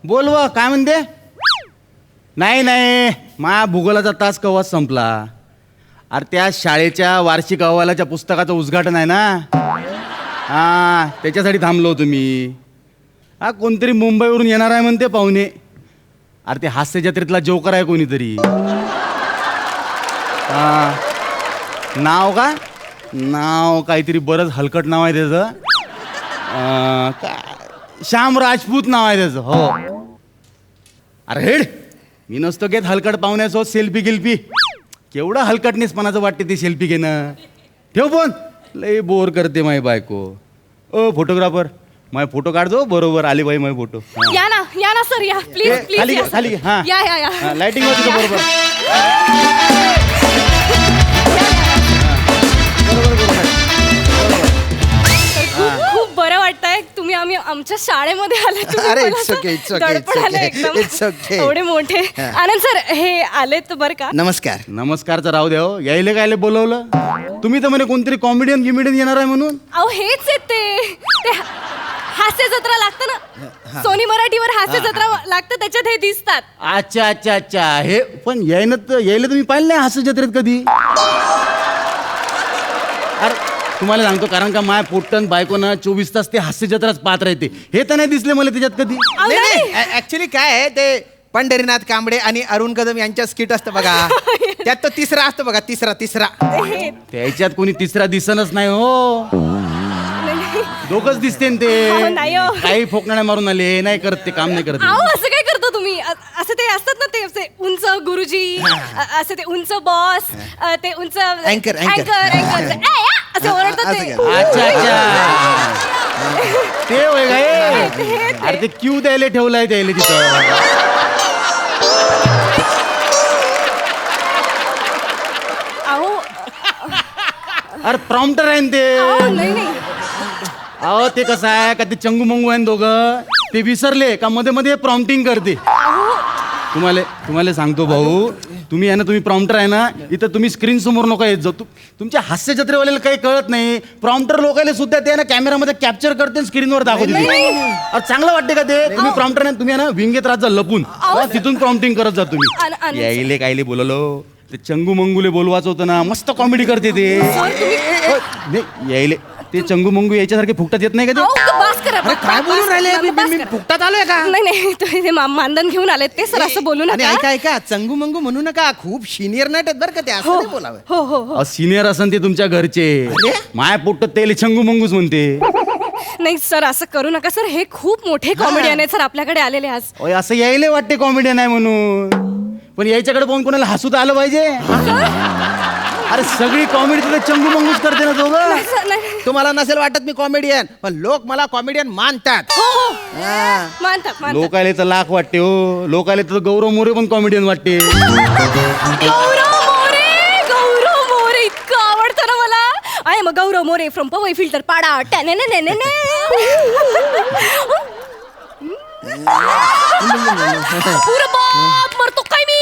बोलवा काय म्हणते. नाही नाही माझ्या भूगोलाचा तास कवाच संपला. अरे त्या शाळेच्या वार्षिक अहवालाच्या पुस्तकाचं उद्घाटन आहे ना. हां त्याच्यासाठी थांबलो होतो मी. हा कोणतरी मुंबईवरून येणार आहे म्हणते पाहुणे. अरे ते हास्य जत्रेतला जोकर आहे कोणीतरी. हां नाव का नाव काहीतरी बरंच हलकट नाव आहे त्याचं. काय श्याम राजपूत नाव आहे त्याचं. हो अरे हेड मी नसतो घेत हलकट पाहुण्यासोबत सेल्फी गिल्फी. केवढं हलकटनेसपणाचं वाटते ते सेल्फी घेणं. ठेव फोन लय बोर करते माझी बायको. ओ फोटोग्राफर माझे फोटो काढतो बरोबर आले बाई माझे फोटो. या ना सर या प्लीज प्लीज खाली खाली हां या लाइटिंग होती का बरोबर. खूप बरं वाटतंय तुम्ही आमच्या शाळेमध्ये आले. अरे, it's okay, it's okay, it's okay. It's okay. एवढे मोठे. आनंद सर हे आलेत बरं का. नमस्कार. नमस्कारचं राहू द्या हो. यायले कायले बोलवलं तुम्ही तर म्हणे कोणतरी कॉमेडियन गिमेडियन येणार आहे म्हणून. अहो हेच आहेत ते हास्य जत्रा लागतं ना. सोनी मराठीवर हास्य जत्रा लागतं त्याच्यात हे दिसतात. अच्छा अच्छा अच्छा हे पण यायला तुम्ही पाहिलं नाही हास्य जत्रेत कधी. अरे तुम्हाला सांगतो कारण का माय पोट्टन बायकोनं 24 तास ते हास्य जत्राच पाहत राहते. हे तर नाही दिसले मला त्याच्यात कधी. ऍक्च्युली काय आहे ते पंढरीनाथ कांबळे आणि अरुण कदम यांच्या स्किट असतं बघा. त्यात तो तिसरा असतो बघा. तिसरा त्याच्यात कोणी तिसरा दिसनच नाही हो. दोघच दिसते न ते. नाही हो. काही फोकण्या मारून आले नाही करत ते काम नाही करत. अहो असं काय करतो तुम्ही. असं ते असतात ना ते असे उंच गुरुजी असे ते उंच बॉस ते उंच Anchor. असं ओरडतात ते. अच्छा अच्छा ते होय काय. अरे ते क्यू द्यायला ठेवलाय द्यायला तिथं. अहो अरे प्रॉम्प्टर आहे न ते. नाही अहो ते कसं आहे का ते चंगू मंगू आहे न दोघं ते विसरले का मध्ये मध्ये प्रॉम्प्टिंग करते. तुम्हाला सांगतो भाऊ तुम्ही आहे ना तुम्ही प्रॉम्प्टर आहे ना इथं तुम्ही स्क्रीन समोर नका येत जाऊ. तुमच्या हास्य जत्रेवाल्याला काही कळत नाही. प्रॉम्प्टर लोकांना सुद्धा ते ना कॅमेरामध्ये कॅप्चर करते स्क्रीनवर दाखवते. अरे चांगलं वाटते का ते. तुम्ही प्रॉम्प्टर नाही तुम्ही आहे ना विंगेत राहत जा लपून तिथून प्रॉम्प्टिंग करत जा तुम्ही. यायले कायले बोललो ते चंगू मंगूले बोलवायचं होतं ना मस्त कॉमेडी करते ते. यायले ते चंगू मंगू याच्यासारखे फुकटात येत नाही का ते. काय बोलून राहिले. मी फुकटात आलोय का. नाही तुम्ही मानधन घेऊन आलेत ते सर असं बोलू आणि नका. ऐका चंगू मंगू म्हणू नका. खूप सिनियर नट आहेत बरं का ते. असं नाही बोलावं. हो सिनियर असन ते तुमच्या घरचे. माय पोट्ट तेले चंगू मंगूच म्हणते. नाही सर असं करू नका सर. हे खूप मोठे कॉमेडियन आहेत सर आपल्याकडे आलेले आज. ओय असं यायले वाटते कॉमेडियन आहे म्हणून. पण याच्याकडे पाहून कोणाला हसू तर आलं पाहिजे. अरे सगळी कॉमेडी तुला चंगू मंगूच करते ना दोघं. तुम्हाला नसेल वाटत मी कॉमेडियन पण लोक मला कॉमेडियन मानतात. मानतात लोकायले तर लाख वाटते हो. लोकायले तर गौरव मोरे पण कॉमेडियन वाटते. गौरव मोरे इतकं आवडतं ना मला. I am Gaurav More from Powai Filter Pada. पुरं बाप मरतो काय मी.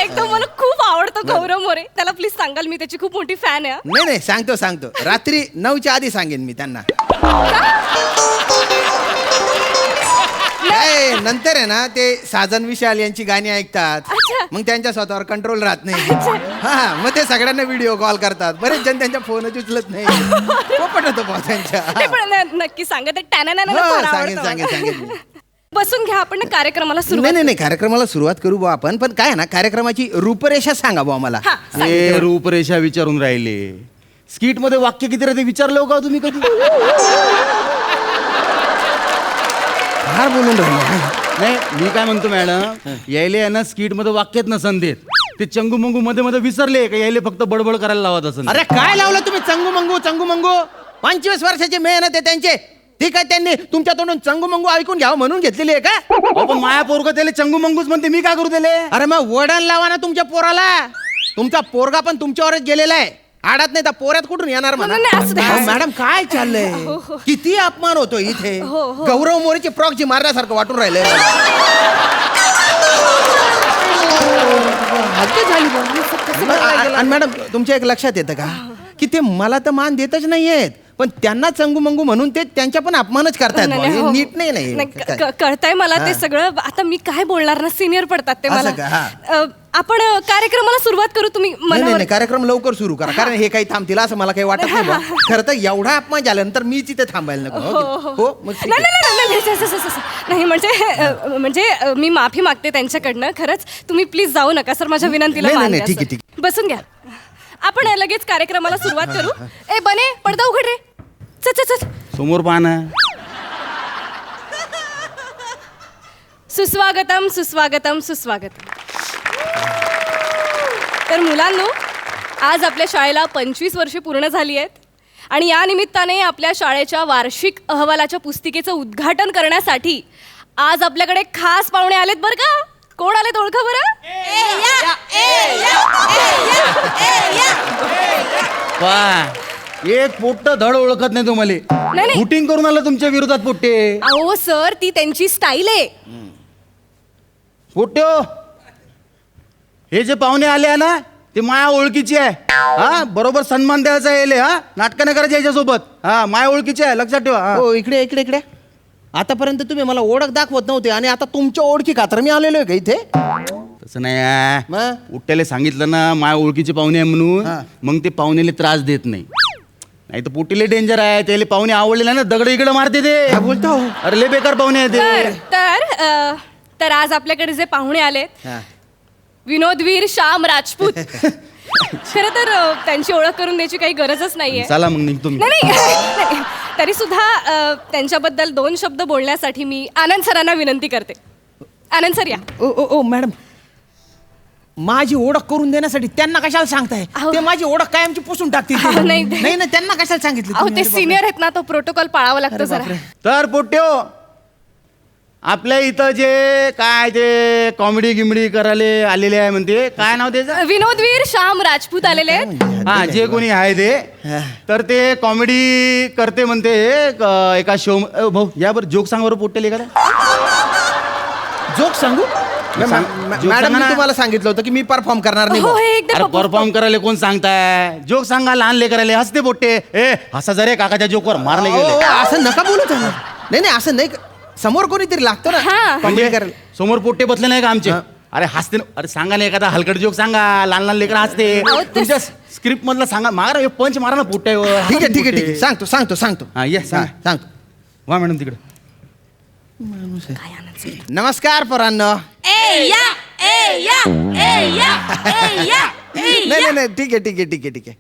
एकदम मला खूप आवडतं गौरव मोरे. त्याला प्लीज सांगाल मी त्याची खूप मोठी फॅन आहे. नाही सांगतो रात्री 9च्या आधी सांगेन मी त्यांना. काय नंतर आहे ना ते साजन विशाल यांची गाणी ऐकतात. मग त्यांच्या स्वतःवर कंट्रोल राहत नाही. हा मग ते सगळ्यांना व्हिडिओ कॉल करतात. बरेच जण त्यांच्या फोनच उचलत नाही. पोपट होतो त्यांच्या. नक्की सांगा सांगेन. बसून घ्या आपण कार्यक्रमाला सुरुवात. नाही कार्यक्रमाला सुरुवात करू बा आपण. पण काय ना कार्यक्रमाची रूपरेषा सांगा बा मला. हे रूपरेषा विचारून राहिले. स्किट मध्ये वाक्य किती राहते विचारलं का तुम्ही कधी. फार बोलून राहिले. नाही मी काय म्हणतो मॅडम यायले आहे ना स्किट मध्ये वाक्यात नसन देत. ते चंगू मंगू मध्ये मध्ये विसरले का यायले फक्त बडबड करायला लावत असं. अरे काय लावलं तुम्ही चंगू मंगू. 25 वर्षाची मेहनत आहे त्यांचे. ठीक आहे त्यांनी तुमच्या तोंडून चंगू मंगू ऐकून घ्यावं म्हणून घेतलेली आहे का. पण माया पोरगा त्याला चंगू मंगूच म्हणते मी काय करू त्याले. अरे मग वडण लावा ना तुमच्या पोराला. तुमचा पोरगा पण तुमच्यावरच गेलेला आहे. आडात नाही तर पोऱ्यात कुठून येणार म्हणा. मॅडम काय चाललंय. किती अपमान होतो इथे. गौरव मोरेची प्रॉक्सी मारण्यासारखं वाटून राहिलंय. आणि मॅडम तुमच्या एक लक्षात येतं का की ते मला तर मान देतच नाहीयेत. पण त्यांना चंगू मंगू म्हणून ते त्यांच्या पण अपमानच करतायत बुवा. हे हो. नीट नाही कळतंय मला ते सगळं. आता मी काय बोलणार ना, सिनियर पडतात ते असं मला. का? हा. आपण कार्यक्रमाला सुरुवात करू. तुम्ही नाही मनावर नाही, कार्यक्रम लवकर सुरू करा, कारण हे काही थांबतील असं मला काही वाटत नाही बुवा. खरं तर एवढा अपमान झाल्यानंतर मी तिथे थांबायला नको. हो मग ठीक नाही आहे. नाही, नाही, नाही, नाही, म्हणजे मी माफी मागते त्यांच्याकडनं. खरंच तुम्ही प्लीज जाऊ नका सर, माझ्या विनंतीला नाही, मान नाही, द्या, ठीक आहे, सर. ठीक बसून घ्या. आपण लगेच कार्यक्रमाला सुरुवात करू. ए बने, पडदा उघड रे. चल. समोर पहा ना. सुस्वागतम सुस्वागतम सुस्वागतम. तर मुलांनो, आज आपल्या शाळेला 25 वर्षे पूर्ण झाली आहेत आणि या निमित्ताने आपल्या शाळेच्या वार्षिक अहवालाच्या पुस्तिकेचं उद्घाटन करण्यासाठी आज आपल्याकडे खास पाहुणे आलेत बरं का. कोण आलेत ओळखा बरं? पहा, एक पोट्ट धड ओळखत नाही तुम्हाला. नाही. शूटिंग करून आलं तुमच्या विरोधात पोट्टे. अहो सर, ती त्यांची स्टाईल आहे. पोट्टे हो, हे जे पाहुणे आले आहे ना, ते माया ओळखीची आहे. हा, बरोबर सन्मान द्यायचा येले. हा, नाटकं नाही करायचे याच्यासोबत. हा, माया ओळखीची आहे, लक्षात ठेवा. हा. हो, इकडे आतापर्यंत तुम्ही मला ओळख दाखवत नव्हते आणि आता तुमच्या ओळखी खातर मी आलेलो आहे का इथे? तसं नाही आहे. मग? पोट्ट्याला सांगितलं ना माया ओळखीचे पाहुणे आहे म्हणून, हा. मग ते पाहुणेले त्रास देत नाही. नाही तर पोटीले डेंजर आहे. त्याला पाहुणे आवडले नाही ना, दगड इकडे मारते ते. काय बोलतो? अरे लय बेकार पाहुणे आहे ते. तर आज आपल्याकडे जे पाहुणे आलेत, हा. विनोदवीर श्याम राजपूत. खरं तर त्यांची ओळख करून द्यायची काही गरजच नाहीये. चला मग निघतो मी. नाही तरी सुद्धा त्यांच्याबद्दल 2 शब्द बोलण्यासाठी मी आनंद सरांना विनंती करते. आनंद सर या. ओ मॅडम, माझी ओळख करून देण्यासाठी त्यांना कशाला सांगताय? अहो. ते माझी ओळख कायमची पुसून टाकतील. अहो, नाही. नाही ना, त्यांना कशाला सांगितलं अहो तुम्ही? ते अरे सिनियर आहेत ना, तो प्रोटोकॉल पाळावा लागतो अरे जरा. बापरे. तर पोट्ट्यो, आपल्या इथं जे काय ते कॉमेडी गिमडी करायला आलेले आहे म्हणते, काय नाव त्याचं? विनोदवीर श्याम राजपूत आलेले आहेत. हा, जे कोणी आहे ते, तर ते कॉमेडी करते म्हणते. एका शो. भाऊ या बरं, जोक सांग बरं पोट्टेल एखादा. जोक सांगू? सांग. जोक मॅडम, सांगा मी ना. तुम्हाला सांगितलं होतं की मी परफॉर्म करणार नाही हो बुवा. हे एकदा अरे परफॉर्म करायला कोण सांगताय? जोक सांगा, लहान लेकराले हसते पोट्टे. ए हसा जरे, काकाच्या जोकवर मारले ओ, गेले. असं नका बोलू त्यांना. नाही असं नाही. समोर कोणीतरी लागतो ना हा. कॉमेडी करायला. समोर पोट्टे बसले नाही का आमचे? हा. अरे हसते ना. अरे सांगा ना एखादा हलकट जोक सांगा, लहान लहान लेकर हसते. अहो, ते- तुमच्या स्क्रिप्ट मधला सांगा. मारा हे पंच मारा ना पोट्ट्यावर. ठीक आहे. सांगतो. हा ये सांग. सांगतो. वा मॅडम तिकडे. नमस्कार पोरांनो. नाही ठीक आहे.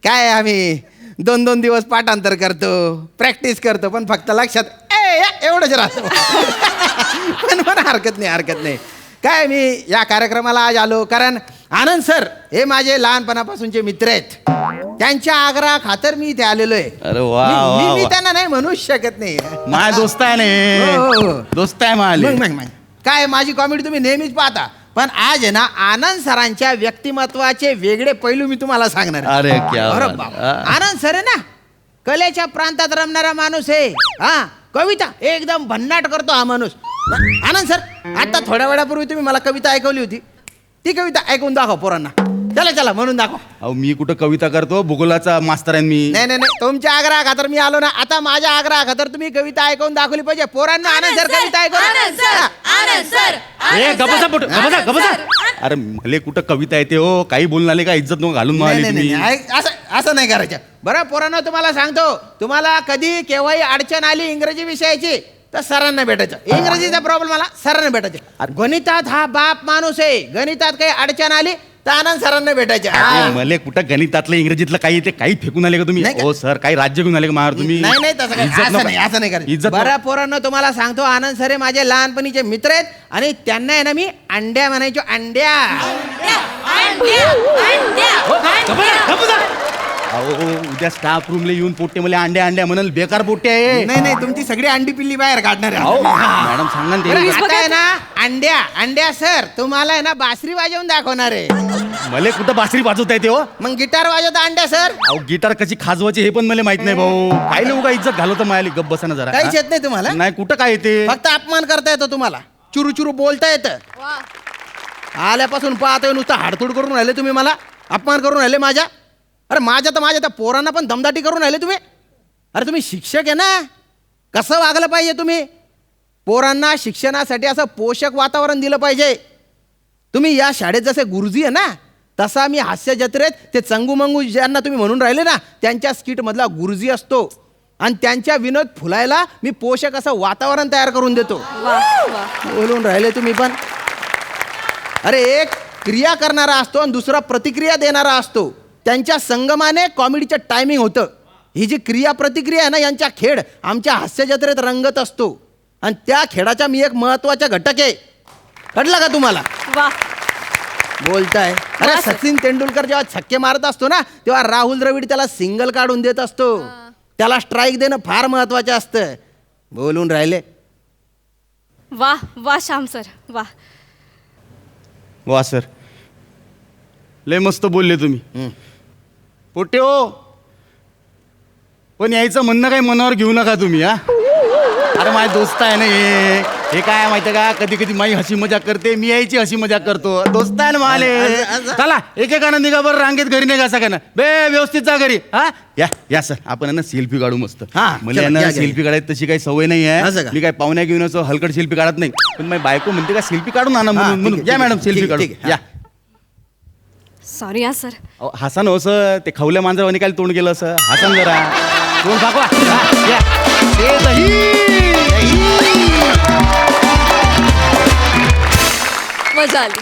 काय आम्ही 2 दिवस पाठांतर करतो, प्रॅक्टिस करतो, पण फक्त लक्षात एवढंच राहतो. पण हरकत नाही. काय मी या कार्यक्रमाला आज आलो कारण आनंद सर हे माझे लहानपणापासूनचे मित्र आहेत. त्यांच्या आग्रहा खातर मी इथे आलेलो आहे. अरे वा, वा, मी वा. त्यांना नाही म्हणू शकत नाही. माय दोस्त आहे हो, ना, हो. दोस्त आहे माले. मग. काय माझी कॉमेडी तुम्ही नेहमीच पाहता, पण आज आहे ना आनंद सरांच्या व्यक्तिमत्वाचे वेगळे पैलू मी तुम्हाला सांगणार आहे. अरे क्या अरे बात. बाप. हा. आनंद सर आहे ना, कलेच्या प्रांतात रमणारा माणूस आहे. हा, कविता एकदम भन्नाट करतो हा माणूस. आनंद सर, आता थोड्या वेळापूर्वी तुम्ही मला कविता ऐकवली होती. ती कविता ऐकून दाखव पोरांना. चला म्हणून दाखव. अहो मी कुठं कविता करतो, भूगोलाचा मास्तर आहे मी. नाही तुमच्या आग्रहा खातर मी आलो ना. आता माझ्या आग्रहा खातर तुम्ही कविता ऐकून दाखवली पाहिजे. पोरांना आनंद सर कविता ए गबसा पोट, गबसा. अरे मले कुठं कविता येते हो, काही बोलून आले का, इज्जत नको घालून मारली तुम्ही. असं नाही करायचं. बरं पोरांनो, तुम्हाला सांगतो, तुम्हाला कधी केव्हाही अडचण आली इंग्रजी विषयाची तर सरांना भेटायचं. इंग्रजीचा प्रॉब्लेम आला सरांना भेटायचं. गणितात हा बाप माणूस आहे. गणितात काही अडचण आली तर आनंद सरांना भेटायचं. अरे मले कुठं गणितातलं इंग्रजीतलं काही येते, काही फेकून आले का तुम्ही? नाही का? हो सर, काही राज्य घेऊन आले का मार तुम्ही? नाही तसं काही. इज्जत असं नको. नाही असं नाही करायचं. इज्जत बरं नको. पोरांनो, तुम्हाला सांगतो, आनंद सर हे माझे लहानपणीचे मित्र आहेत आणि त्यांना आहे ना मी अंड्या म्हणायचो. अंड्या. हो, गबसा. अहो उद्या स्टाफ रूमला येऊन पोट्टे मला अंड्या म्हणाल, बेकार पोट्टे आहे. नाही तुमची सगळी अंडी पिल्ली बाहेर काढणार आहे. अहो, मॅडम सांगा ना ते. आता आहे ना अंड्या सर तुम्हाला आहे ना बासरी वाजवून दाखवणार आहे. मले कुठं बासरी वाजवता येते हो? मग गिटार वाजवता अंड्या सर? अहो गिटार कशी खाजवायची हे पण मला माहित नाही भाऊ. काय लोक इज्जत घालवतं मायाली. गप बसा ना जरा. काहीच येत नाही तुम्हाला? नाही कुठं काय येते. फक्त अपमान करता येतो तुम्हाला. चुरू बोलता येतं. आल्यापासून पाहतोय नुसतं हाडतूड करून राहिले तुम्ही. मला अपमान करून राहिले माझ्या. अरे माझ्या त्या पोरांना पण दमदाटी करून राहिले तुम्ही. अरे तुम्ही शिक्षक आहे ना, कसं वागलं पाहिजे तुम्ही? पोरांना शिक्षणासाठी असं पोषक वातावरण दिलं पाहिजे. तुम्ही या शाळेत जसे गुरुजी आहे ना, तसा मी हास्य जत्रेत ते चंगूमंगू ज्यांना तुम्ही म्हणून राहिले ना, त्यांच्या स्किटमधला गुरुजी असतो. आणि त्यांच्या विनोद फुलायला मी पोषक असं वातावरण तयार करून देतो. वा वा. बोलून राहिले तुम्ही पण. अरे एक क्रिया करणारा असतो आणि दुसरा प्रतिक्रिया देणारा असतो. त्यांच्या संगमाने कॉमेडीचं टायमिंग होतं. ही जी क्रिया प्रतिक्रिया आहे ना, यांच्या खेळ आमच्या हास्य जत्रेत रंगत असतो. आणि त्या खेळाचा मी एक महत्वाचा घटक आहे. कळलं का तुम्हाला? वा. बोलताय. अरे वा, सर. सचिन तेंडुलकर जेव्हा छक्के मारत असतो ना, तेव्हा राहुल द्रविड त्याला सिंगल काढून देत असतो. त्याला स्ट्राईक देणं फार महत्वाचं असतं. बोलून राहिले. वा वा श्याम सर वा. वा सर, लय मस्त बोलले तुम्ही. पोटे हो, पण यायचं म्हणणं काही मनावर घेऊ नका तुम्ही. हा, अरे माझे दोस्त आहे ना हे काय माहिती का, कधी कधी माई हसी मजाक करते, मी यायची हसी मजाक करतो. दोस्त आहे ना माले. चला एकेकानं निघा बरं, रांगेत घरी नाही घासा का ना बे, व्यवस्थित जा घरी. हा या या सर, आपण आहे ना सेल्फी काढू मस्त. हा, मला चला, ना या, सेल्फी काढायची तशी काही सवय नाही असं आहे. का? मी काय पाहुण्या घेऊन असं हलकट सेल्फी काढत नाही. पण माझी बायको म्हणते का सेल्फी काढून आणा हा, म्हणून. ठीक आहे, या मॅडम ठीक सेल्फी आहे, काढू ठीक आहे, या. सॉरी हा सर. अहो, हसन हो सर, ते खवल्या मांजरावानी काय तोंड केलं असं. हसन जरा तोंड दाखवा. हा, या. ते दही. मजा आली.